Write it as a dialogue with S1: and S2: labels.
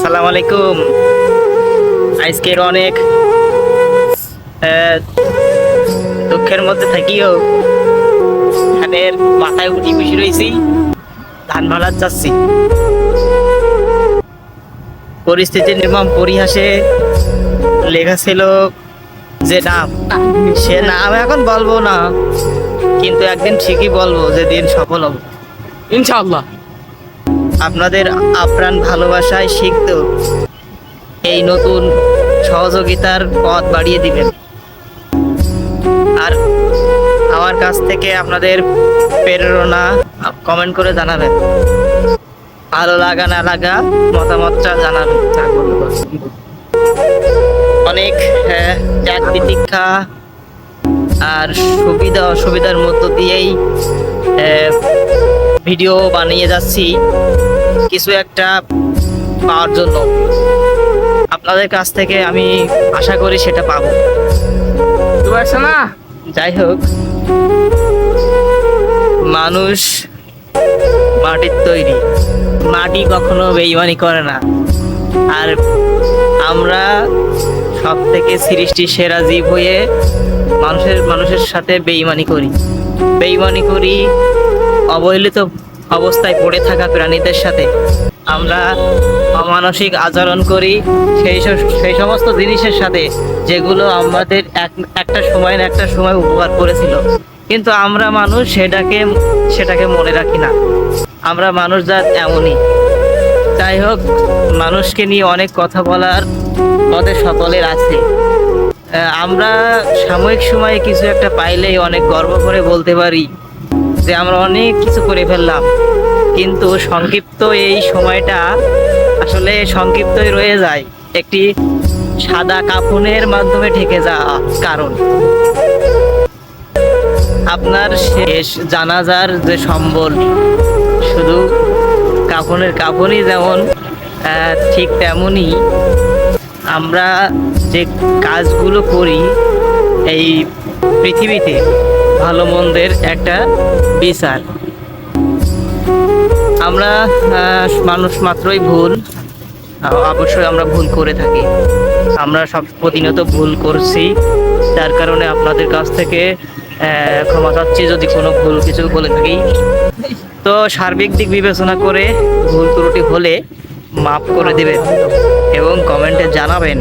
S1: আসসালামু আলাইকুম। আজকের অনেক দুঃখের মধ্যে থাকিও ধানের মাথায় উঠি বসে রয়েছি, ধান ভাড়া যাচ্ছি। পরিস্থিতি নির্মম পরিহাসে লেখা ছিল যে নাম, সে নাম এখন বলবো না, কিন্তু একদিন ঠিকই বলবো, যেদিন সফল হব ইনশাআল্লাহ। আপনাদের আপ্রাণ ভালোবাসায় সিক্ত এই নতুন সহযোগিতার পথ বাড়িয়ে দিবেন। আর আমার কাছ থেকে আপনাদের প্রেরণা কমেন্ট করে জানাবেন। ভালো লাগা না লাগা মতামতটা জানাবেন। অনেক ত্যাগ তিতিক্ষা আর সুবিধা অসুবিধার মধ্য দিয়েই ভিডিও বানিয়ে যাচ্ছি কিছু একটা পাওয়ার জন্য। আপনাদের কাছ থেকে আমি আশা করি সেটা পাবো। না যাই হোক, মানুষ মাটির তৈরি, মাটি কখনো বেইমানি করে না। আর আমরা সব থেকে সৃষ্টি সেরা জীব হয়ে মানুষের সাথে বেইমানি করি অবহেলিত অবস্থায় পড়ে থাকা প্রাণীদের সাথে আমরা অমানসিক আচরণ করি সেই সমস্ত জিনিসের সাথে যেগুলো আমাদের একটা সময় উপকার করেছিল, কিন্তু আমরা মানুষ সেটাকে মনে রাখি না। আমরা মানুষ জাত এমনই। যাই হোক, মানুষকে নিয়ে অনেক কথা বলার মধ্যে সকলের আছে। আমরা সাময়িক সময়ে কিছু একটা পাইলেই অনেক গর্ব করে বলতে পারি যে আমরা অনেক কিছু করে ফেললাম, কিন্তু সংক্ষিপ্ত এই সময়টা আসলে সংক্ষিপ্তই রয়ে যায় একটি সাদা কাফনের মাধ্যমে ঢেকে যাওয়া। কারণ আপনার শেষ জানাজার যে সম্বল, শুধু কাফনই যেমন ঠিক তেমনই আমরা যে কাজগুলো করি এই পৃথিবীতে ভালো মন্দের একটা বিচার। আমরা মানুষ মাত্রই ভুল, অবশ্যই আমরা ভুল করে থাকি। আমরা সব প্রতিনিয়ত ভুল করছি, যার কারণে আপনাদের কাছ থেকে ক্ষমা চাচ্ছি যদি কোনো ভুল কিছু বলে থাকি। তো সার্বিক দিক বিবেচনা করে ভুল ত্রুটি হলে মাফ করে দেবেন এবং কমেন্টে জানাবেন।